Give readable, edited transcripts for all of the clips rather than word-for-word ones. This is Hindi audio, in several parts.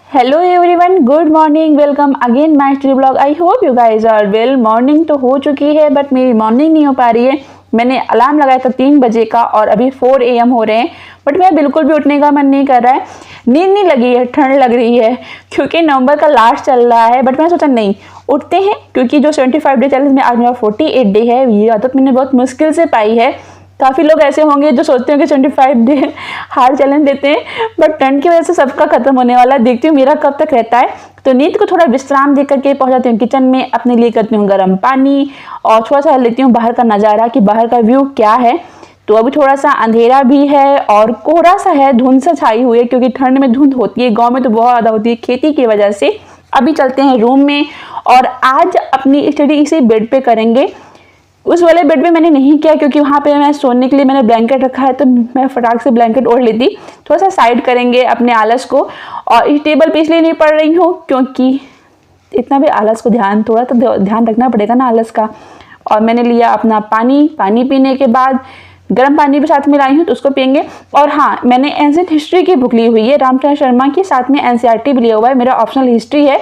Hello everyone, good morning, welcome again my study blog. I hope you guys are well. Morning तो हो चुकी है बट मेरी मॉर्निंग नहीं हो पा रही है। मैंने अलार्म लगाया था 3 बजे का और अभी 4 AM हो रहे हैं बट मेरा बिल्कुल भी उठने का मन नहीं कर रहा है। नींद नहीं लगी है, ठंड लग रही है क्योंकि नवंबर का लास्ट चल रहा है। बट मैंने सोचा नहीं, उठते हैं क्योंकि जो 75 डे चैलेंज में आज मेरा 48 डे है, ये आदत मैंने बहुत मुश्किल से पाई है। काफ़ी लोग ऐसे होंगे जो सोचते हैं कि 25 डे हार्ड चैलेंज देते हैं बट ठंड की वजह से सबका खत्म होने वाला है। देखती हूँ मेरा कब तक रहता है। तो नींद को थोड़ा विश्राम दे करके पहुंच जाती हूँ किचन में, अपने लिए करती हूँ गर्म पानी और थोड़ा सा लेती हूँ बाहर का नज़ारा कि बाहर का व्यू क्या है। तो अभी थोड़ा सा अंधेरा भी है और कोहरा सा है, धुंध सा छाई हुई है क्योंकि ठंड में धुंध होती है, गाँव में तो बहुत ज़्यादा होती है खेती की वजह से। अभी चलते हैं रूम में और आज अपनी स्टडी इसी बेड पे करेंगे। उस वाले बेड में मैंने नहीं किया क्योंकि वहाँ पे मैं सोने के लिए मैंने ब्लैंकेट रखा है, तो मैं फटाक से ब्लैंकेट ओढ़ लेती। थोड़ा सा साइड करेंगे अपने आलस को। और इस टेबल पे इसलिए नहीं पढ़ रही हूँ क्योंकि इतना भी आलस को थोड़ा तो ध्यान रखना पड़ेगा ना आलस का। और मैंने लिया अपना पानी पीने के बाद गर्म पानी भी साथ में लाई हूँ तो उसको पियेंगे। और हाँ, मैंने एंशिएंट हिस्ट्री की बुक ली हुई है रामचंद्र शर्मा की, साथ में NCERT भी लिया हुआ है। मेरा ऑप्शनल हिस्ट्री है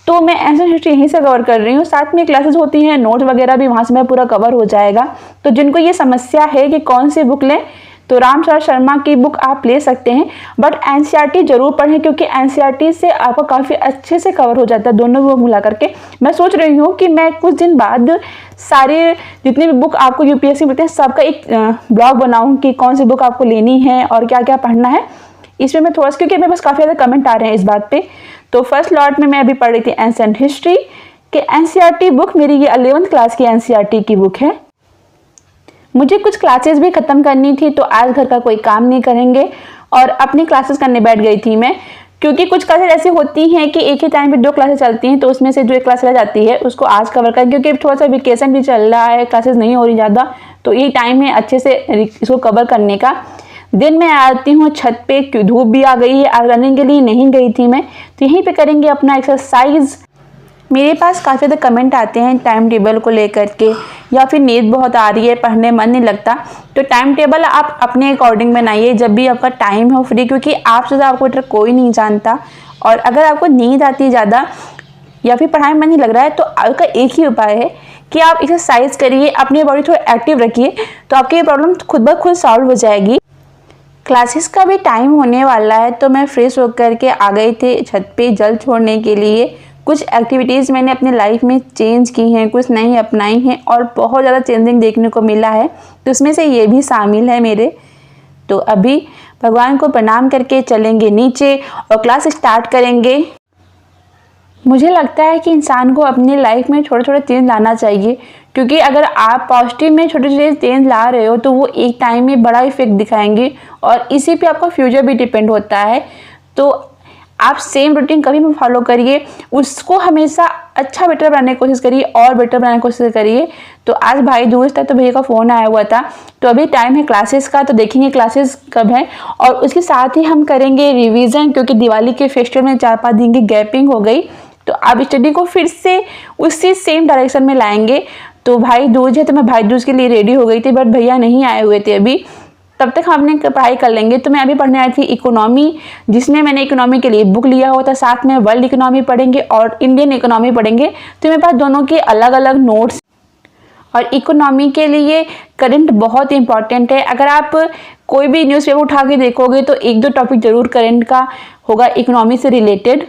तो मैं एंशिएंट हिस्ट्री यहीं से कवर कर रही हूँ। साथ में क्लासेस होती हैं, नोट्स वगैरह भी वहाँ से मैं पूरा कवर हो जाएगा। तो जिनको ये समस्या है कि कौन सी बुक लें तो रामचंद्र शर्मा की बुक आप ले सकते हैं बट NCERT जरूर पढ़ें क्योंकि NCERT से आपको काफ़ी अच्छे से कवर हो जाता है दोनों बुक मिला करके। मैं सोच रही हूँ कि मैं कुछ दिन बाद सारे जितने भी बुक आपको UPSC मिलते हैं सबका एक ब्लॉग बनाऊँ कि कौन सी बुक आपको लेनी है और क्या क्या पढ़ना है। इसमें मैं थोड़ा सा, क्योंकि मेरे पास काफ़ी ज़्यादा कमेंट आ रहे हैं इस बात पे। तो फर्स्ट लॉट में मैं अभी पढ़ रही थी एंशिएंट हिस्ट्री के NCERT बुक। मेरी ये 11th क्लास की NCERT की बुक है। मुझे कुछ क्लासेस भी ख़त्म करनी थी तो आज घर का कोई काम नहीं करेंगे और अपनी क्लासेस करने बैठ गई थी मैं, क्योंकि कुछ क्लासेस ऐसी होती हैं कि एक ही टाइम पे 2 क्लासेस चलती हैं। तो उसमें से जो एक क्लास रह जाती है उसको आज कवर करें क्योंकि थोड़ा सा वेकेशन भी चल रहा है, क्लासेस नहीं हो रही ज़्यादा, तो यही टाइम है अच्छे से इसको कवर करने का। दिन में आती हूँ छत पे, धूप भी आ गई है, आज रनिंग के लिए नहीं गई थी मैं, तो यहीं पे करेंगे अपना एक्सरसाइज। मेरे पास काफ़ी ज़्यादा कमेंट आते हैं टाइम टेबल को लेकर के, या फिर नींद बहुत आ रही है, पढ़ने मन नहीं लगता। तो टाइम टेबल आप अपने अकॉर्डिंग बनाइए जब भी आपका टाइम हो फ्री, क्योंकि आपसे ज़्यादा आपको कोई नहीं जानता। और अगर आपको नींद आती है ज़्यादा या फिर पढ़ाई में मन नहीं लग रहा है तो आपका एक ही उपाय है कि आप एक्सरसाइज करिए, अपनी बॉडी थोड़ा एक्टिव रखिए, तो आपकी ये प्रॉब्लम खुद ब खुद सॉल्व हो जाएगी। क्लासेस का भी टाइम होने वाला है तो मैं फ्रेश होकर के आ गई थी छत पे जल छोड़ने के लिए। कुछ एक्टिविटीज़ मैंने अपनी लाइफ में चेंज की हैं, कुछ नई अपनाई हैं और बहुत ज़्यादा चेंजिंग देखने को मिला है, तो उसमें से ये भी शामिल है मेरे। तो अभी भगवान को प्रणाम करके चलेंगे नीचे और क्लास स्टार्ट करेंगे। मुझे लगता है कि इंसान को अपनी लाइफ में छोटे छोटे चेंज लाना चाहिए, क्योंकि अगर आप पॉजिटिव में छोटे छोटे चेंज ला रहे हो तो वो एक टाइम में बड़ा इफेक्ट दिखाएंगे और इसी पे आपका फ्यूचर भी डिपेंड होता है। तो आप सेम रूटीन कभी भी फॉलो करिए, उसको हमेशा अच्छा बेटर बनाने की कोशिश करिए और बेटर बनाने की कोशिश करिए। तो आज भाई दूज था तो भैया का फ़ोन आया हुआ था, तो अभी टाइम है क्लासेस का, तो देखेंगे क्लासेस कब है। और उसके साथ ही हम करेंगे रिवीजन, क्योंकि दिवाली के फेस्टिवल में 4-5 दिन की गैपिंग हो गई, तो आप स्टडी को फिर से उसी सेम डायरेक्शन में लाएंगे। तो भाई दूज है तो मैं भाई दूज के लिए रेडी हो गई थी बट भैया नहीं आए हुए थे अभी, तब तक हम अपनी पढ़ाई कर लेंगे। तो मैं अभी पढ़ने आई थी इकोनॉमी, जिसमें मैंने इकोनॉमी के लिए बुक लिया हुआ था, साथ में वर्ल्ड इकोनॉमी पढ़ेंगे और इंडियन इकोनॉमी पढ़ेंगे। तो मेरे पास दोनों के अलग अलग नोट्स। और इकोनॉमी के लिए करंट बहुत इंपॉर्टेंट है। अगर आप कोई भी न्यूज़पेपर उठा के देखोगे तो 1-2 टॉपिक जरूर करंट का होगा इकोनॉमी से रिलेटेड।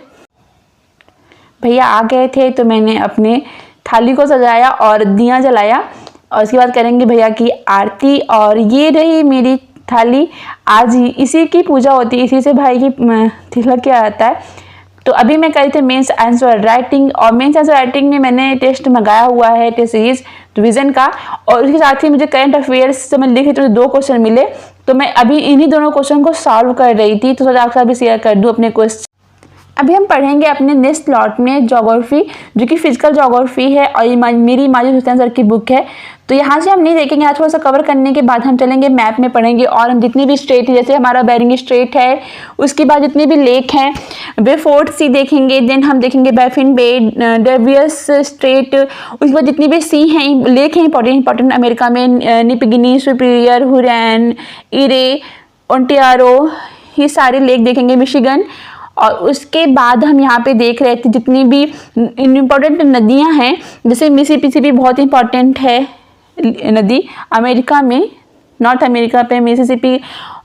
भैया आ गए थे तो मैंने अपने थाली को सजाया और दिया जलाया और उसके बाद करेंगे भैया की आरती। और ये रही मेरी थाली, आज ही इसी की पूजा होती है, इसी से भाई की तिलक किया जाता है। तो अभी मैं करी थी मेंस आंसर राइटिंग, और मेंस आंसर राइटिंग में मैंने टेस्ट मंगाया हुआ है, टेस्ट सीरीज रिविजन का, और उसके साथ ही मुझे करंट अफेयर्स से मैं लिख रही थी, 2 क्वेश्चन मिले, तो मैं अभी इन्हीं दोनों क्वेश्चन को सॉल्व कर रही थी। तो सोचा आपके साथ भी शेयर कर दूँ अपने क्वेश्चन। अभी हम पढ़ेंगे अपने नेक्स्ट लॉट में ज्योग्राफी, जो कि फिजिकल ज्योग्राफी है और ये मेरी माजिद हुसैन सर की बुक है। तो यहाँ से हम नहीं देखेंगे, यहाँ थोड़ा सा कवर करने के बाद हम चलेंगे मैप में पढ़ेंगे। और हम जितनी भी स्टेट है, जैसे हमारा बेरिंग स्ट्रेट है, उसके बाद जितने भी लेक हैं वे फोर्ट सी देखेंगे, देन हम देखेंगे बैफिन बे, डेवियस स्ट्रेट, उसके बाद जितनी भी सी हैं लेक हैं इंपॉर्टेंट अमेरिका में, निपगिनी, सुपीरियर, हुरैन, इरे, ओंटारियो, ये सारे लेक देखेंगे, मिशिगन। और उसके बाद हम यहाँ पे देख रहे थे जितनी भी इम्पोर्टेंट नदियाँ हैं, जैसे मिसिसिपी बहुत इंपॉर्टेंट है नदी अमेरिका में, नॉर्थ अमेरिका पे मिसिसिपी,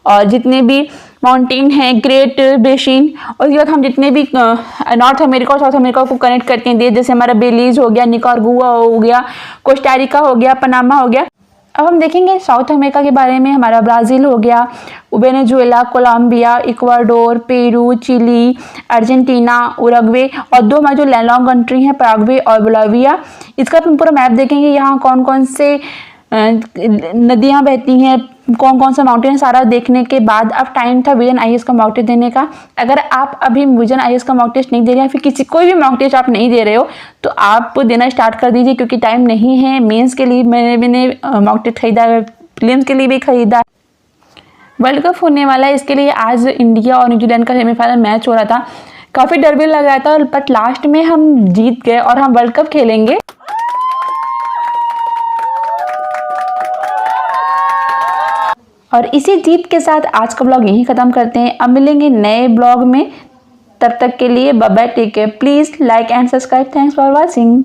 और जितने भी माउंटेन हैं ग्रेट बेसिन, और उसके बाद हम जितने भी नॉर्थ अमेरिका और साउथ अमेरिका को कनेक्ट करते हैं देश, जैसे हमारा बेलीज हो गया, निकारागुआ हो गया, कोस्टारिका हो गया, पनामा हो गया। अब हम देखेंगे साउथ अमेरिका के बारे में, हमारा ब्राज़ील हो गया, Venezuela, Colombia, Ecuador, Peru, Chile, Argentina, Uruguay, और दो हमारे जो लैंडलॉन्ग कंट्री हैं पैराग्वे और बोलिविया। इसका हम पूरा मैप देखेंगे, यहाँ कौन कौन से नदियाँ बहती हैं, कौन कौन सा माउंटेन, सारा देखने के बाद अब टाइम था विजन IAS का मॉक टेस्ट देने का। अगर आप अभी विजन IAS का मॉक टेस्ट नहीं दे रहे हैं, फिर किसी कोई भी मॉक टेस्ट आप नहीं दे रहे हो, तो आप देना स्टार्ट कर दीजिए, क्योंकि टाइम नहीं है। मेंस के लिए मैंने मॉक टेस्ट खरीदा है, प्रीलिम्स के लिए भी खरीदा। वर्ल्ड कप होने वाला है, इसके लिए आज इंडिया और न्यूजीलैंड का सेमीफाइनल मैच हो रहा था। काफ़ी डर भी लग रहा था, बट लास्ट में हम जीत गए और हम वर्ल्ड कप खेलेंगे। और इसी जीत के साथ आज का ब्लॉग यहीं ख़त्म करते हैं। अब मिलेंगे नए ब्लॉग में, तब तक के लिए bye bye, take care, please like and subscribe. Thanks for watching.